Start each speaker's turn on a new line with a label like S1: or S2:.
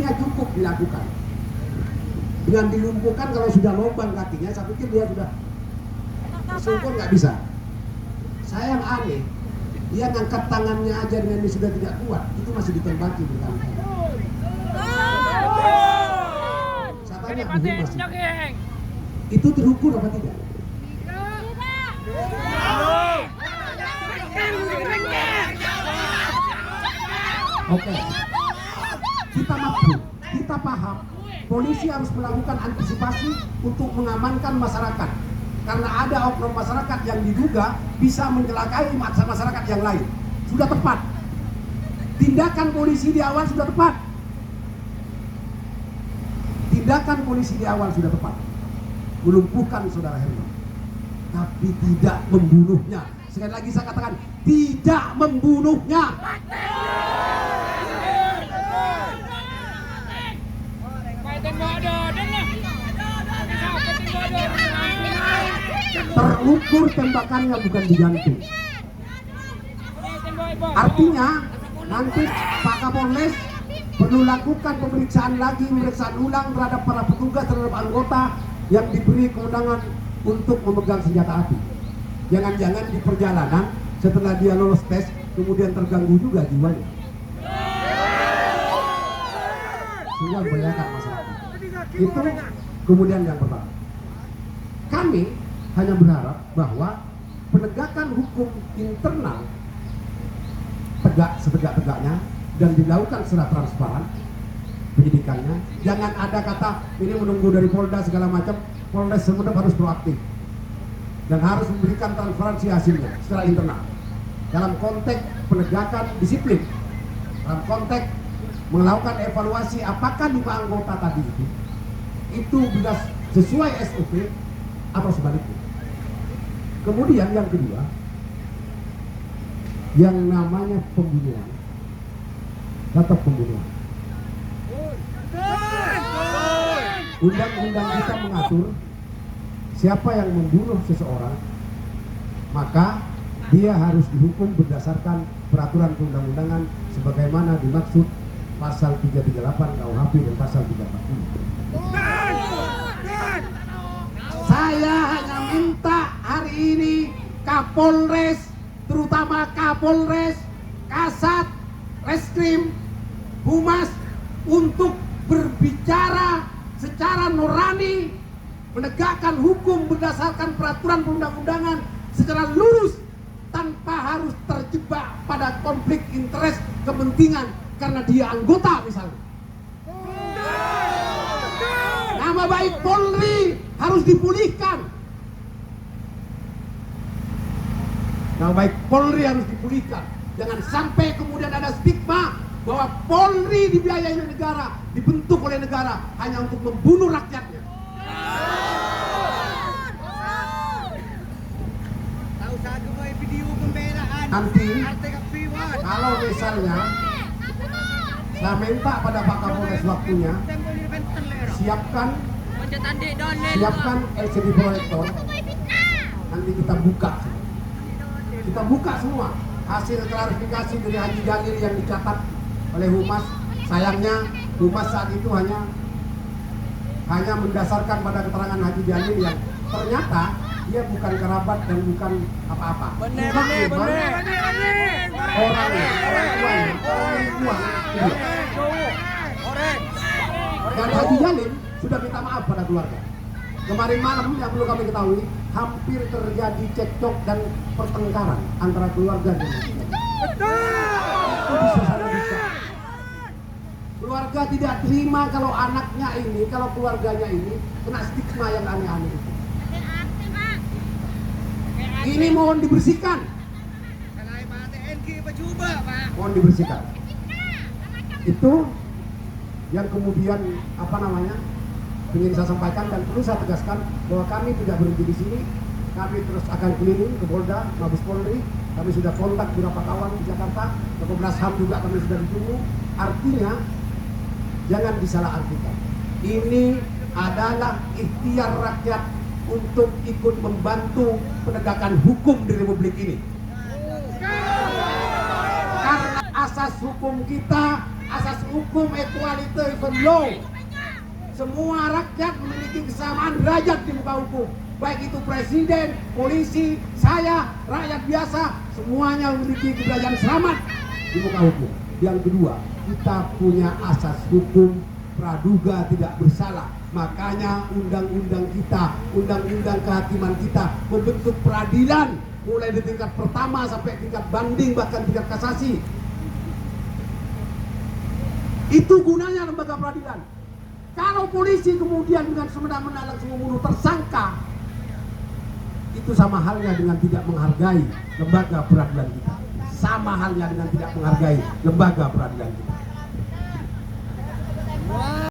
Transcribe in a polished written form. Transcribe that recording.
S1: kakinya cukup dilakukan. Dengan dilumpuhkan kalau sudah lubang kakinya, saya pikir dia sudah tersungkur, nggak bisa. Saya yang aneh, dia ngangkat tangannya aja dengan ini sudah tidak kuat, itu masih ditembaki berkali-kali. Saya tanya humas, itu terukur apa tidak? Oke, kita mampu, kita paham. Polisi harus melakukan antisipasi untuk mengamankan masyarakat. Karena ada oknum masyarakat yang diduga bisa mencelakai masyarakat yang lain. Sudah tepat. Tindakan polisi di awal sudah tepat. Tindakan polisi di awal sudah tepat. Melumpuhkan saudara Herman. Tapi tidak membunuhnya. Sekali lagi saya katakan, tidak membunuhnya. Terukur tembakannya, bukan di jantung. Artinya nanti Pak Kapolres perlu lakukan pemeriksaan lagi, pemeriksaan ulang terhadap para petugas, terhadap anggota yang diberi kewenangan untuk memegang senjata api. Jangan-jangan di perjalanan setelah dia lolos tes kemudian terganggu juga jiwanya, sehingga membahayakan masyarakat. Itu kemudian yang pertama. Kami hanya berharap bahwa penegakan hukum internal tegak setegak-tegaknya dan dilakukan secara transparan penyidikannya. Jangan ada kata ini menunggu dari Polda segala macam. Polres Sumeneb harus proaktif dan harus memberikan transparansi hasilnya secara internal dalam konteks penegakan disiplin, dalam konteks melakukan evaluasi apakah 5 anggota tadi itu sudah sesuai SOP atau sebaliknya. Kemudian yang kedua, yang namanya pembunuhan, tetap pembunuhan. Undang-undang kita mengatur siapa yang membunuh seseorang maka dia harus dihukum berdasarkan peraturan perundang-undangan sebagaimana dimaksud pasal 338 KUHP dan pasal 340. Saya hanya minta hari ini Kapolres, terutama Kapolres, Kasat, Reskrim, Humas untuk berbicara secara nurani, menegakkan hukum berdasarkan peraturan perundang-undangan secara lurus tanpa harus terjebak pada konflik interest kepentingan karena dia anggota misalnya. Nama baik Polri harus dipulihkan. Nama baik Polri harus dipulihkan. Jangan sampai kemudian ada stigma bahwa Polri dibiayai oleh negara, dibentuk oleh negara hanya untuk membunuh rakyatnya. Nanti kalau misalnya saya minta pada Pak Kapolres waktunya siapkan LCD proyektor, nanti kita buka semua hasil klarifikasi dari Haji Jalil yang dicatat oleh Humas. Sayangnya Humas saat itu hanya mendasarkan pada keterangan Haji Jalil yang ternyata dia bukan kerabat dan bukan apa-apa.
S2: Bener.
S1: Orang tuanya. Dan Haji Jalil sudah minta maaf pada keluarga. Kemarin malam yang perlu kami ketahui, hampir terjadi cekcok dan pertengkaran antara keluarga dan itu bisa saja bisa. Keluarga tidak terima kalau anaknya ini, kalau keluarganya ini kena stigma yang aneh-aneh itu. Ini mohon dibersihkan. Mohon dibersihkan. Itu yang kemudian ingin saya sampaikan dan perlu saya tegaskan bahwa kami tidak berhenti di sini. Kami terus akan keliling ke Polda, Mabes Polri. Kami sudah kontak beberapa kawan di Jakarta, ke Komnas HAM juga kami sudah ditunggu. Artinya jangan disalahartikan. Ini adalah ikhtiar rakyat untuk ikut membantu penegakan hukum di Republik ini. Karena asas hukum kita asas hukum equality from law. Semua rakyat memiliki kesamaan derajat di muka hukum. Baik itu presiden, polisi, saya, rakyat biasa, semuanya memiliki derajat selamat di muka hukum. Yang kedua, kita punya asas hukum praduga tidak bersalah. Makanya undang-undang kita, undang-undang kehakiman kita membentuk peradilan mulai di tingkat pertama sampai tingkat banding bahkan tingkat kasasi. Itu gunanya lembaga peradilan. Kalau polisi kemudian dengan semena-mena langsung membunuh tersangka, itu sama halnya dengan tidak menghargai lembaga peradilan kita. Sama halnya dengan tidak menghargai lembaga peradilan kita.